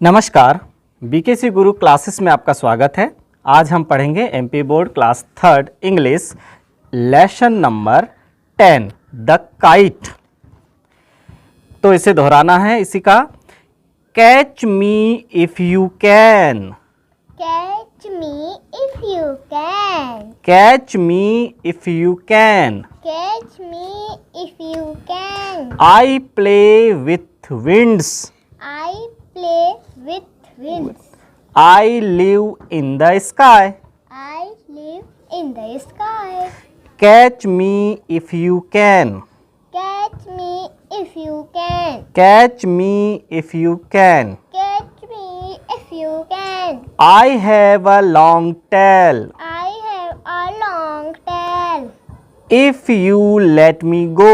नमस्कार, बीकेसी गुरु क्लासेस में आपका स्वागत है। आज हम पढ़ेंगे MP board class 3rd English lesson number 10 the kite. तो इसे दोहराना है इसी का। Catch me if you can, Catch me if you can. Catch me if you can. Catch me if you can. I play with winds, I play with winds. I live in the sky. I live in the sky. Catch me if you can, Catch me if you can. Catch me if you can. Catch me if you can. I have a long tail. I have a long tail. If you let me go,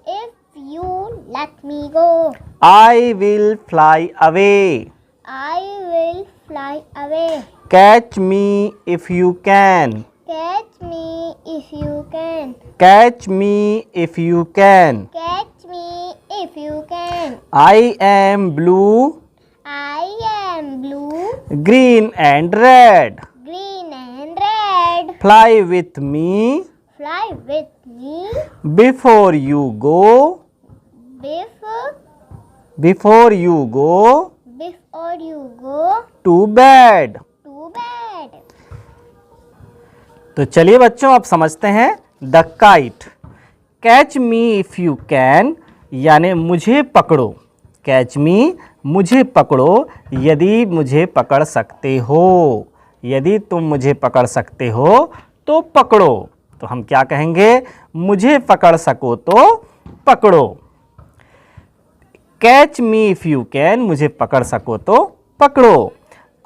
If you let me go, I will fly away. I will fly away. Catch me if you can. Catch me if you can. Catch me if you can. Catch me if you can. I am blue, I am blue, green and red. green and red. Fly with me Fly with me before you go. Before you go before you go to bed. to bed. तो चलिए बच्चों, अब समझते हैं the kite. Catch me if you can यानी मुझे पकड़ो। Catch मी मुझे पकड़ो, यदि मुझे पकड़ सकते हो। यदि तुम मुझे पकड़ सकते हो तो पकड़ो। तो हम क्या कहेंगे? मुझे पकड़ सको तो पकड़ो। Catch me if you can, मुझे पकड़ सको तो पकड़ो।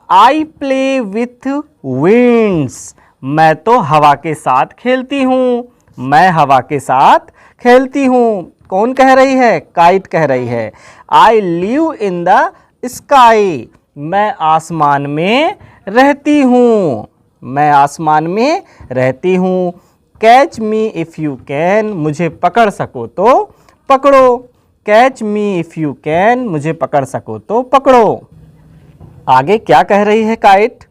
आई प्ले विथ विंड्स, मैं तो हवा के साथ खेलती हूँ। मैं हवा के साथ खेलती हूँ। कौन कह रही है? काइट कह रही है। I live in the sky, मैं आसमान में रहती हूँ। मैं आसमान में रहती हूँ। Catch me if you can, मुझे पकड़ सको तो पकड़ो। Catch me if you can, मुझे पकड़ सको तो पकड़ो। आगे क्या कह रही है kite?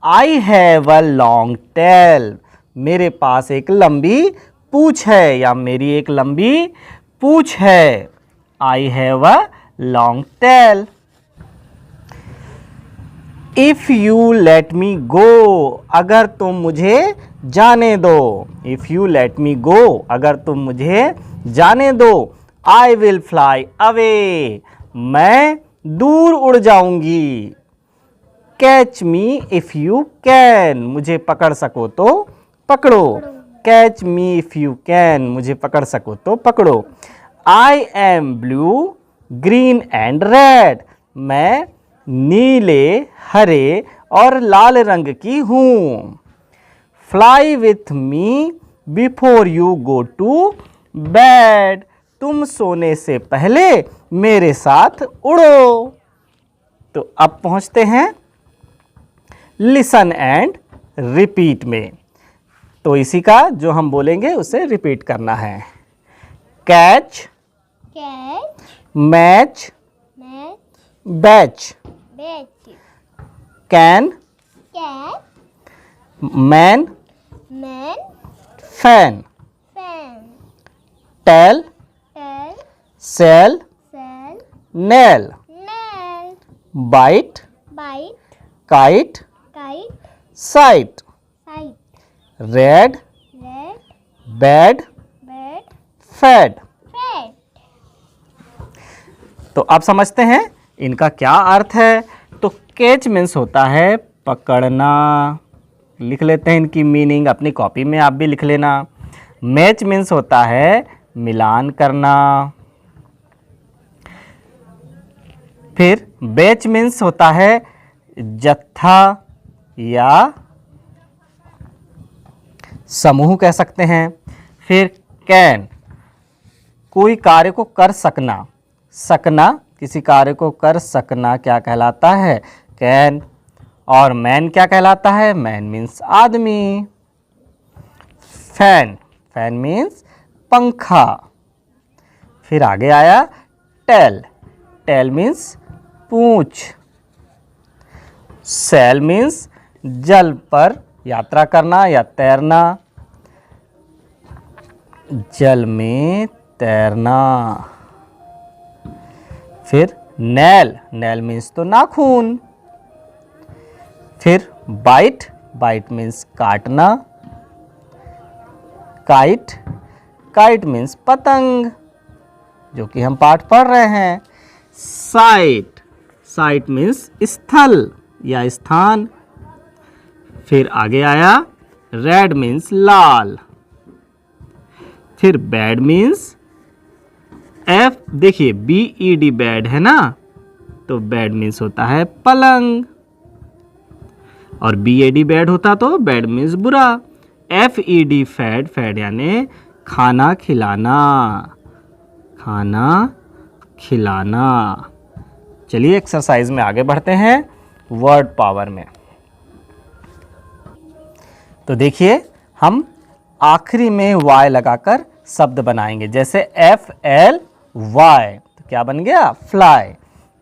I have a long tell, मेरे पास एक लंबी पूँछ है या मेरी एक लंबी पूँछ है। I have a long tail. If you let me go, अगर तुम मुझे जाने दो। If you let me go, अगर तुम मुझे जाने दो। आई विल फ्लाई अवे, मैं दूर उड़ जाऊंगी। Catch me if you can, मुझे पकड़ सको तो पकड़ो। Catch me if you can, मुझे पकड़ सको तो पकड़ो। I am blue, green and red, मैं नीले, हरे और लाल रंग की हूँ। Fly with me before you go to bed, तुम सोने से पहले मेरे साथ उड़ो। तो अब पहुँचते हैं लिसन एंड रिपीट में। तो इसी का जो हम बोलेंगे उसे रिपीट करना है। Catch, Catch, match, match, batch. bet, can, cat, man, man, fan. fan, tell, tell, cell, cell, nail. nail, bite, bite, kite, kite, sight. sight, red, red, bed, bed, fed. fat. तो अब समझते हैं इनका क्या अर्थ है। तो कैच मीन्स होता है पकड़ना। लिख लेते हैं इनकी मीनिंग, अपनी कॉपी में आप भी लिख लेना। मैच मीन्स होता है मिलान करना। फिर बैच मीन्स होता है जत्था या समूह कह सकते हैं। फिर कैन, कोई कार्य को कर सकना। सकना, किसी कार्य को कर सकना क्या कहलाता है? कैन। और मैन क्या कहलाता है? मैन मीन्स आदमी। फैन, फैन मीन्स पंखा। फिर आगे आया टेल, टेल मीन्स पूँछ। सेल मीन्स जल पर यात्रा करना या तैरना, जल में तैरना। फिर नेल, नेल मीन्स तो नाखून। फिर बाइट, बाइट मीन्स काटना। काइट, काइट मीन्स पतंग, जो कि हम पाठ पढ़ रहे हैं। साइट, साइट मीन्स स्थल या स्थान। फिर आगे आया रेड मीन्स लाल। फिर बेड मीन्स एफ, देखिए BED बेड है ना, तो बेड मीन्स होता है पलंग, और BAD बेड होता तो बेड मीन्स बुरा। FED फैड, फैड यानी खाना खिलाना, खाना खिलाना। चलिए एक्सरसाइज में आगे बढ़ते हैं वर्ड पावर में। तो देखिए हम आखिरी में Y लगाकर शब्द बनाएंगे, जैसे FLY, तो क्या बन गया फ्लाई।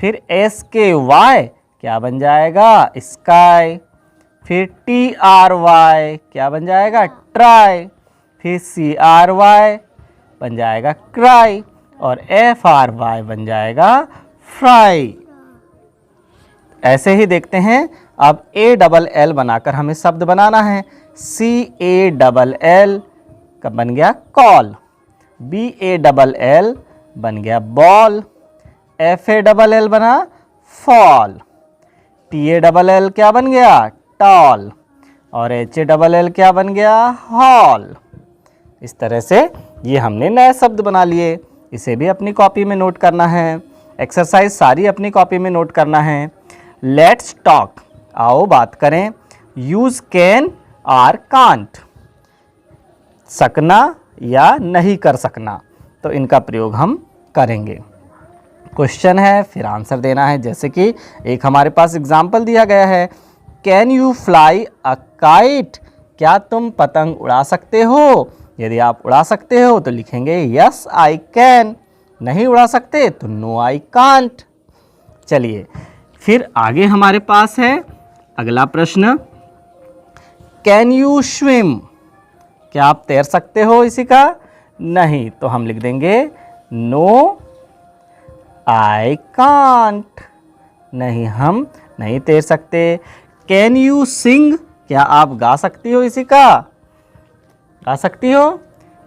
फिर SKY क्या बन जाएगा स्काई। फिर TRY क्या बन जाएगा ट्राई। फिर CRY बन जाएगा क्राई, और FRY बन जाएगा फ्राई। ऐसे ही देखते हैं। अब ALL बनाकर हमें शब्द बनाना है। CALL का बन गया कॉल। BALL बन गया बॉल। FALL बना फॉल। TALL क्या बन गया टॉल, और HALL क्या बन गया हॉल। इस तरह से ये हमने नए शब्द बना लिए। इसे भी अपनी कॉपी में नोट करना है। एक्सरसाइज सारी अपनी कॉपी में नोट करना है। लेट्स टॉक, आओ बात करें। यूज कैन आर कांट, सकना या नहीं कर सकना, तो इनका प्रयोग हम करेंगे। क्वेश्चन है, फिर आंसर देना है। जैसे कि एक हमारे पास एग्जाम्पल दिया गया है, can you fly a kite, क्या तुम पतंग उड़ा सकते हो। यदि आप उड़ा सकते हो तो लिखेंगे यस आई कैन, नहीं उड़ा सकते तो नो आई कांट। चलिए फिर आगे हमारे पास है अगला प्रश्न, कैन यू स्विम, क्या आप तैर सकते हो इसी का। नहीं, तो हम लिख देंगे नो आई कांट, नहीं हम नहीं तैर सकते। कैन यू सिंग, क्या आप गा सकती हो इसी का, गा सकती हो।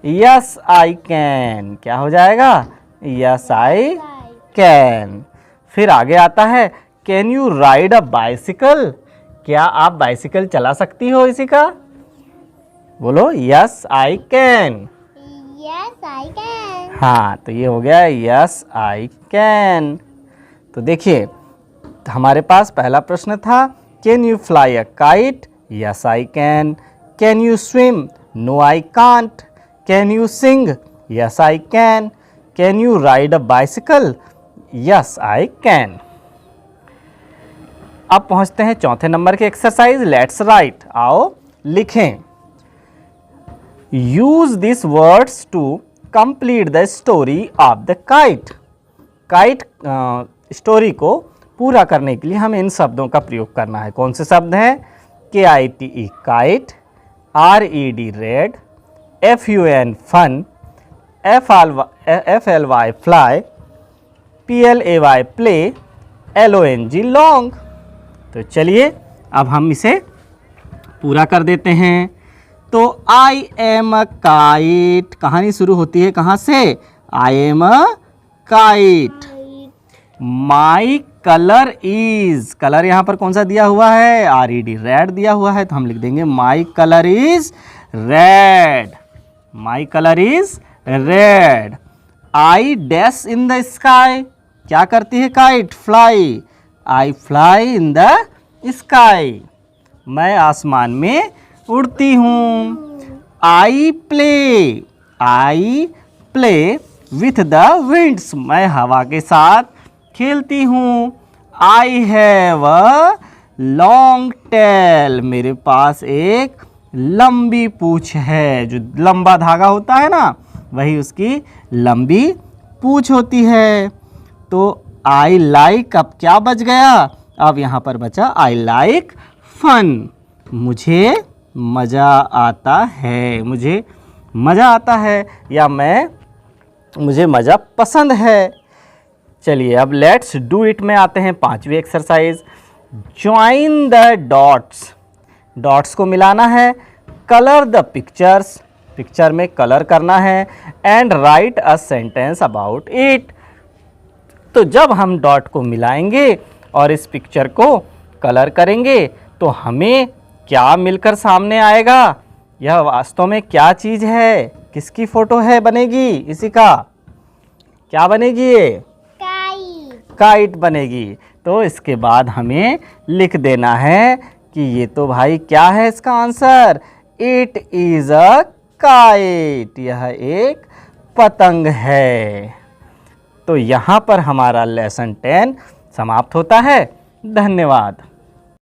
यस आई कैन, क्या हो जाएगा यस आई कैन। फिर आगे आता है, can you ride a bicycle, क्या आप बाइसिकल चला सकती हो इसी का। बोलो yes I can. Yes, I can. हाँ, तो ये हो गया यस आई कैन। तो देखिए हमारे पास पहला प्रश्न था, can you fly a kite, yes I can. Can you swim, no I can't. Can you sing, yes I can. Can you ride a bicycle, yes I can. अब पहुंचते हैं चौथे नंबर के एक्सरसाइज, लेट्स राइट, आओ लिखें। Use this words to complete the story of the kite. Kite story को पूरा करने के लिए हमें इन शब्दों का प्रयोग करना है। कौन से शब्द हैं, KITE kite, RED red, FUN fun, FLY fly, PLAY play, LONG long. तो चलिए अब हम इसे पूरा कर देते हैं। तो आई एम अ काइट, कहानी शुरू होती है कहाँ से, I am a kite. My colour is, colour यहाँ पर कौन सा दिया हुआ है, RED रेड दिया हुआ है, तो हम लिख देंगे माई colour is red. My colour is red. I dash in the sky, क्या करती है kite, fly. I fly in the sky, मैं आसमान में उड़ती हूँ। I play with the winds, मैं हवा के साथ खेलती हूँ। आई हैव अ लॉन्ग टेल, मेरे पास एक लंबी पूंछ है, जो लंबा धागा होता है ना, वही उसकी लंबी पूंछ होती है। तो आई लाइक, अब क्या बच गया, अब यहाँ पर बचा आई लाइक फन, मुझे मज़ा आता है, मुझे मज़ा आता है या मुझे मज़ा पसंद है। चलिए अब लेट्स डू इट में आते हैं 5वीं exercise. Join the dots, dots को मिलाना है, कलर द पिक्चर्स, पिक्चर में कलर करना है, and write a sentence about it. तो जब हम डॉट को मिलाएंगे और इस पिक्चर को कलर करेंगे तो हमें क्या मिलकर सामने आएगा, यह वास्तव में क्या चीज़ है, किसकी फ़ोटो है बनेगी, इसी का क्या बनेगी, ये Kite. काइट बनेगी। तो इसके बाद हमें लिख देना है कि ये तो भाई क्या है इसका answer, it is a kite, यह एक पतंग है। तो यहाँ पर हमारा लेसन 10 समाप्त होता है। धन्यवाद।